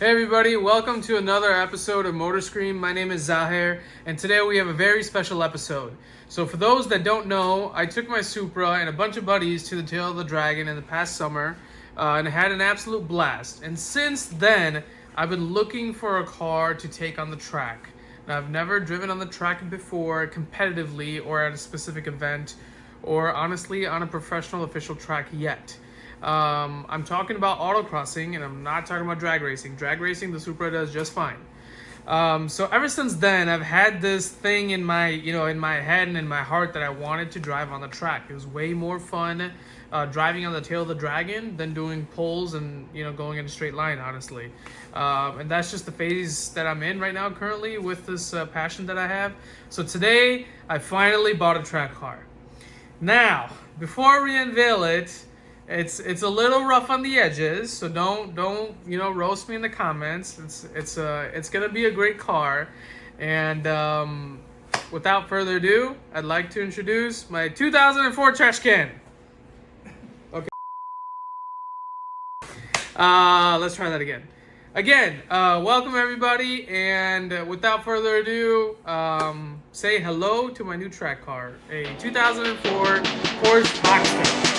Hey everybody, welcome to another episode of Motor Scream. My name is Zahir, and today we have a very special episode. So for those that don't know, I took my Supra and a bunch of buddies to the Tail of the Dragon in the past summer, and had an absolute blast. And since then, I've been looking for a car to take on the track. Now, I've never driven on the track before competitively or at a specific event, or honestly on a professional official track yet. I'm talking about autocrossing, and I'm not talking about drag racing. Drag racing, the Supra does just fine. So ever since then, I've had this thing in my, in my head and in my heart that I wanted to drive on the track. It was way more fun driving on the Tail of the Dragon than doing poles and going in a straight line, honestly. And that's just the phase that I'm in right now, currently, with this passion that I have. So today, I finally bought a track car. Now, before we unveil it, it's a little rough on the edges, so don't roast me in the comments. It's gonna be a great car, and without further ado, I'd like to introduce my 2004 trash can. Okay. Let's try that again. Welcome everybody, and without further ado, say hello to my new track car, a 2004 Porsche Boxster.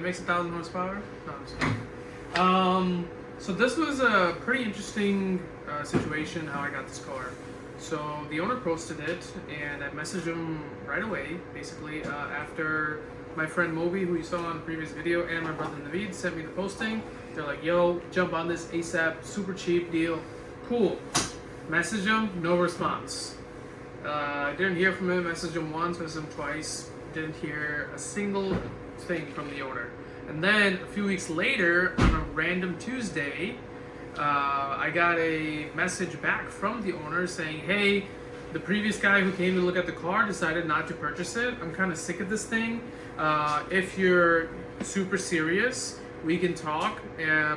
Makes 1,000 horsepower. No, I'm just kidding. So this was a pretty interesting situation how I got this car. So the owner posted it, and I messaged him right away, basically after my friend Moby, who you saw in the previous video, and my brother Naveed sent me the posting. They're like, "Yo, jump on this ASAP, super cheap deal." Cool. Message him, no response. Didn't hear from him. Messaged him once, messaged him twice. Didn't hear a single thing from the owner. And then a few weeks later, on a random Tuesday, I got a message back from the owner saying, "Hey, the previous guy who came to look at the car decided not to purchase it. I'm kind of sick of this thing. If you're super serious, we can talk,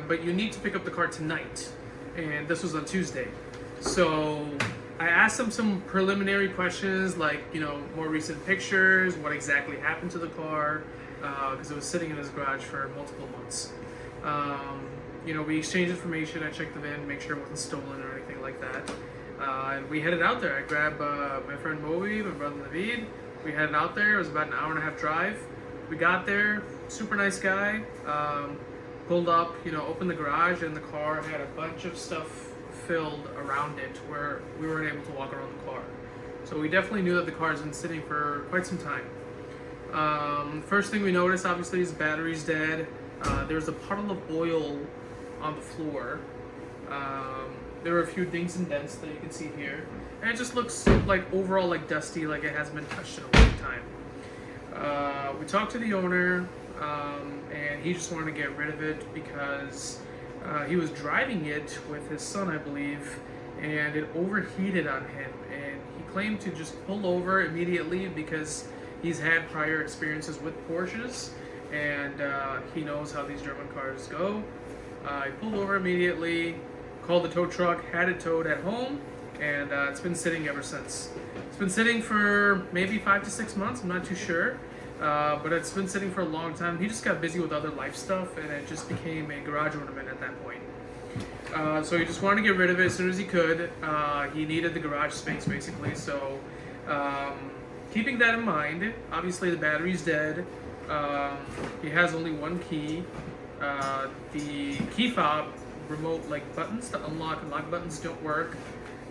but you need to pick up the car tonight." And this was on Tuesday. So I asked him some preliminary questions, like, more recent pictures, what exactly happened to the car, because it was sitting in his garage for multiple months. We exchanged information. I checked the VIN, make sure it wasn't stolen or anything like that. And we headed out there. I grabbed my friend Moby, my brother Naveed. We headed out there. It was about an hour and a half drive. We got there. Super nice guy. Pulled up, opened the garage, and the car had a bunch of stuff filled around it where we weren't able to walk around the car. So we definitely knew that the car has been sitting for quite some time. First thing we noticed, obviously, is the battery's dead. There's a puddle of oil on the floor. There are a few dings and dents that you can see here. And it just looks like overall like dusty, like it hasn't been touched in a long time. We talked to the owner, and he just wanted to get rid of it because he was driving it with his son, I believe, and it overheated on him. And he claimed to just pull over immediately because he's had prior experiences with Porsches, and he knows how these German cars go. He pulled over immediately, called the tow truck, had it towed at home, and it's been sitting ever since. It's been sitting for maybe 5 to 6 months, I'm not too sure, but it's been sitting for a long time. He just got busy with other life stuff, and it just became a garage ornament at that point. So he just wanted to get rid of it as soon as he could. He needed the garage space, basically, so keeping that in mind, obviously the battery's dead. He has only one key. The key fob remote buttons to unlock and lock buttons don't work.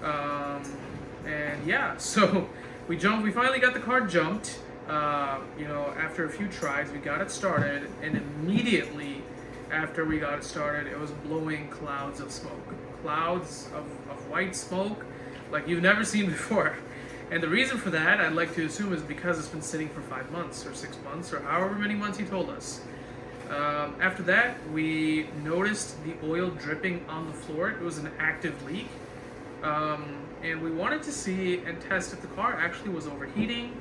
And yeah, so We finally got the car jumped. After a few tries, we got it started, and immediately after we got it started, it was blowing clouds of smoke. Clouds of white smoke like you've never seen before. And the reason for that, I'd like to assume, is because it's been sitting for 5 months or 6 months or however many months he told us. After that, we noticed the oil dripping on the floor. It was an active leak. And we wanted to see and test if the car actually was overheating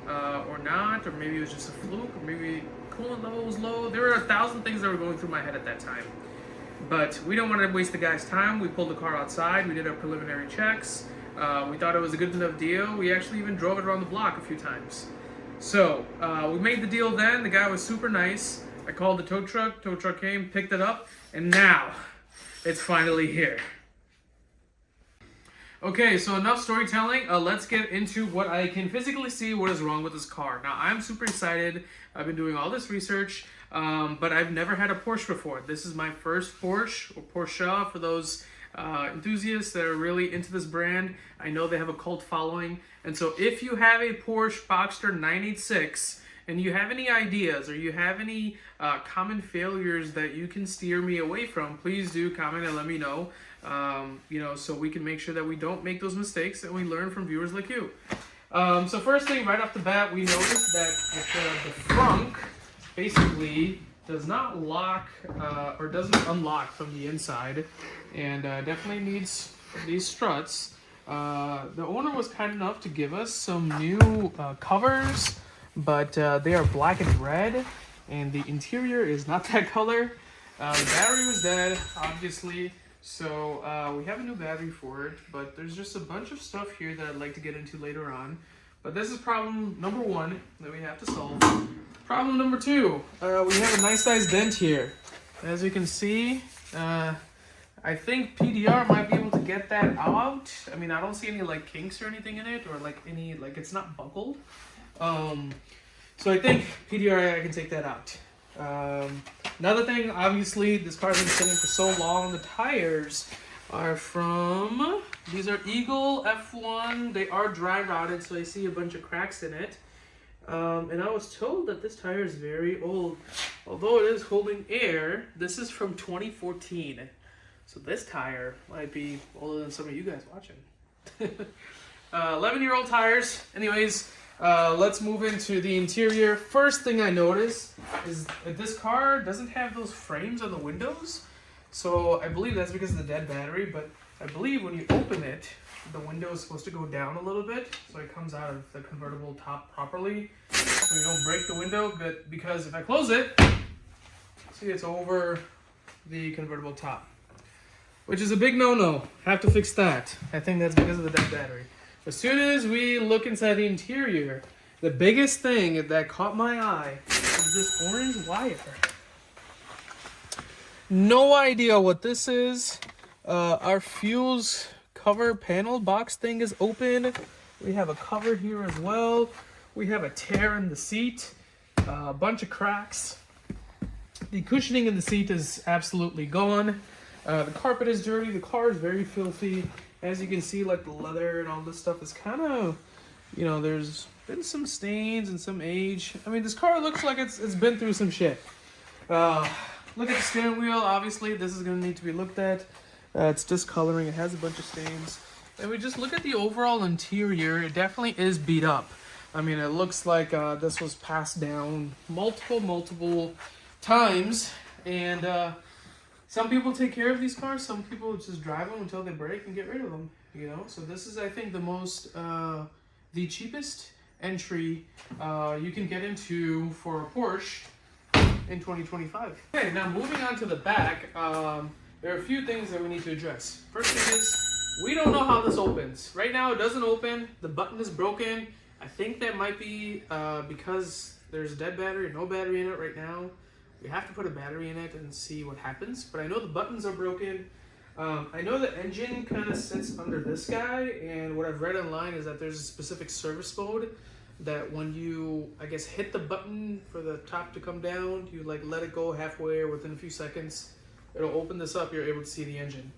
or not, or maybe it was just a fluke, or maybe coolant level was low. There were 1,000 things that were going through my head at that time. But we don't want to waste the guy's time. We pulled the car outside. We did our preliminary checks. We thought it was a good enough deal. We actually even drove it around the block a few times. So we made the deal then. The guy was super nice. I called the tow truck. Tow truck came, picked it up, and now it's finally here. Okay, so enough storytelling. Let's get into what I can physically see what is wrong with this car. Now, I'm super excited. I've been doing all this research, but I've never had a Porsche before. This is my first Porsche, or Porsche for those enthusiasts that are really into this brand. I know they have a cult following. And so if you have a Porsche Boxster 986 and you have any ideas or you have any common failures that you can steer me away from, please do comment and let me know. So we can make sure that we don't make those mistakes and we learn from viewers like you. So first thing right off the bat, we noticed that the frunk basically does not lock or doesn't unlock from the inside, and definitely needs these struts. The owner was kind enough to give us some new covers, but they are black and red, and the interior is not that color. The battery was dead, obviously. So we have a new battery for it, but there's just a bunch of stuff here that I'd like to get into later on. But this is problem number 1 that we have to solve. Problem number 2, we have a nice sized dent here. As you can see, I think PDR might be able to get that out. I mean, I don't see any like kinks or anything in it, or like it's not buckled. So I think PDR, I can take that out. Another thing, obviously, this car's been sitting for so long. The tires are from, these are Eagle F1. They are dry rotted, so I see a bunch of cracks in it. And I was told that this tire is very old. Although it is holding air, this is from 2014. So this tire might be older than some of you guys watching. 11-year-old tires. Anyways, let's move into the interior. First thing I noticed is that this car doesn't have those frames on the windows. So I believe that's because of the dead battery, but I believe when you open it, the window is supposed to go down a little bit so it comes out of the convertible top properly, so you don't break the window. But because if I close it, see, it's over the convertible top, which is a big no-no. Have to fix that. I think that's because of the dead battery. As soon as we look inside the interior, the biggest thing that caught my eye is this orange wire. No idea what this is. Our fuels cover panel box thing is open. We have a cover here as well. We have a tear in the seat, a bunch of cracks. The cushioning in the seat is absolutely gone. The carpet is dirty. The car is very filthy. As you can see, like the leather and all this stuff is kind of, there's been some stains and some age. I mean, this car looks like it's been through some shit. Look at the steering wheel. Obviously, this is going to need to be looked at. It's discoloring. It has a bunch of stains. And we just look at the overall interior. It definitely is beat up. I mean, it looks like this was passed down multiple times. And some people take care of these cars. Some people just drive them until they break and get rid of them. So this is, I think, the cheapest entry you can get into for a Porsche in 2025. Okay, now moving on to the back, there are a few things that we need to address. First thing is, we don't know how this opens. Right now, it doesn't open. The button is broken. I think that might be because there's a dead battery, no battery in it right now. We have to put a battery in it and see what happens. But I know the buttons are broken. I know the engine kind of sits under this guy, and what I've read online is that there's a specific service mode that when you, I guess, hit the button for the top to come down, you like let it go halfway or within a few seconds, it'll open this up, you're able to see the engine.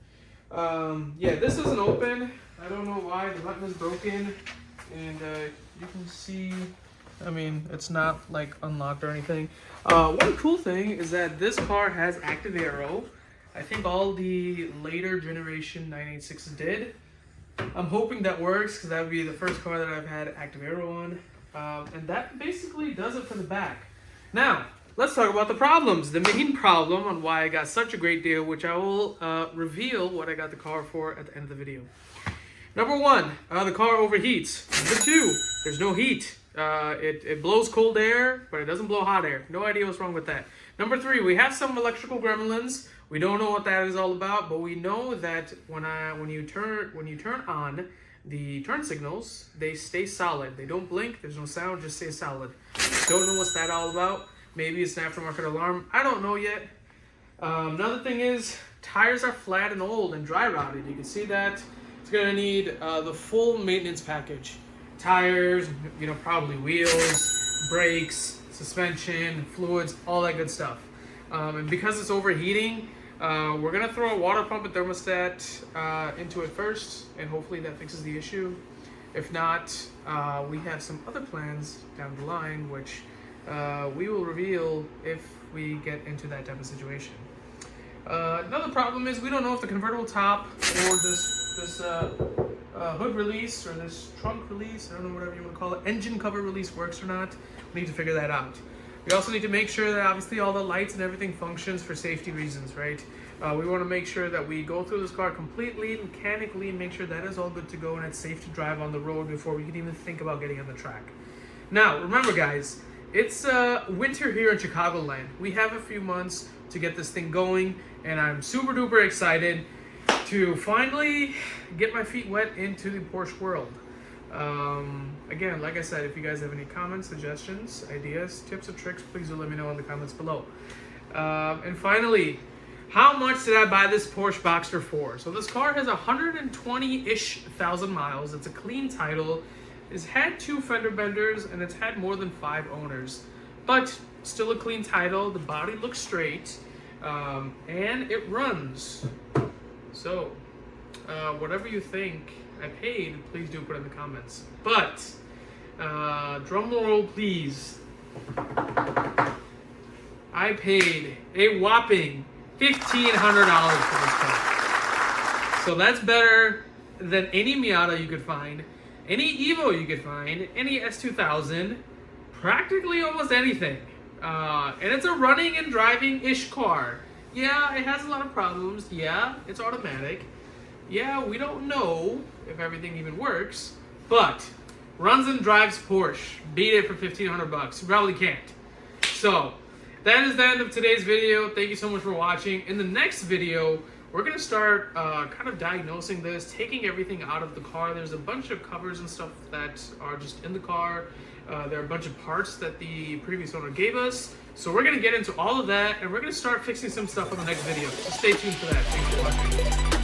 Yeah, this isn't open. I don't know why. The button is broken. and you can see, I mean, it's not like unlocked or anything. One cool thing is that this car has active aero. I think all the later generation 986s did. I'm hoping that works because that would be the first car that I've had active aero on. And that basically does it for the back. Now, let's talk about the problems. The main problem on why I got such a great deal, which I will reveal what I got the car for at the end of the video. Number one, the car overheats. Number two, there's no heat. It blows cold air, but it doesn't blow hot air. No idea what's wrong with that. Number three, we have some electrical gremlins. We don't know what that is all about, but we know that when you turn on the turn signals, they stay solid. They don't blink. There's no sound. Just stay solid. Don't know what's that all about. Maybe it's an aftermarket alarm. I don't know yet. Another thing is tires are flat and old and dry rotted. You can see that. It's gonna need the full maintenance package. Tires, probably wheels, brakes, suspension, fluids, all that good stuff. And because it's overheating, we're gonna throw a water pump and thermostat into it first, and hopefully that fixes the issue. If not, we have some other plans down the line, which we will reveal if we get into that type of situation. Another problem is we don't know if the convertible top or this hood release or this trunk release, I don't know, whatever you want to call it, engine cover release works or not. We need to figure that out. We also need to make sure that obviously all the lights and everything functions for safety reasons, right? We want to make sure that we go through this car completely mechanically and make sure that is all good to go and it's safe to drive on the road before we can even think about getting on the track. Now, remember guys, it's winter here in Chicagoland. We have a few months to get this thing going, and I'm super duper excited to finally get my feet wet into the Porsche world. Again, like I said, if you guys have any comments, suggestions, ideas, tips, or tricks, please do let me know in the comments below. And finally, how much did I buy this Porsche Boxster for? So this car has 120-ish thousand miles. It's a clean title. It's had 2 fender benders, and it's had more than 5 owners. But still a clean title. The body looks straight, and it runs. So, whatever you think I paid, please do put in the comments. But, drum roll please. I paid a whopping $1,500 for this car. So that's better than any Miata you could find, any Evo you could find, any S2000, practically almost anything. And it's a running and driving-ish car. Yeah, it has a lot of problems. Yeah, it's automatic. Yeah, we don't know if everything even works, but runs and drives Porsche. Beat it for $1,500. You probably can't. So, that is the end of today's video. Thank you so much for watching. In the next video, we're going to start kind of diagnosing this, taking everything out of the car. There's a bunch of covers and stuff that are just in the car. There are a bunch of parts that the previous owner gave us. So we're going to get into all of that, and we're going to start fixing some stuff on the next video. So stay tuned for that. Thanks for watching.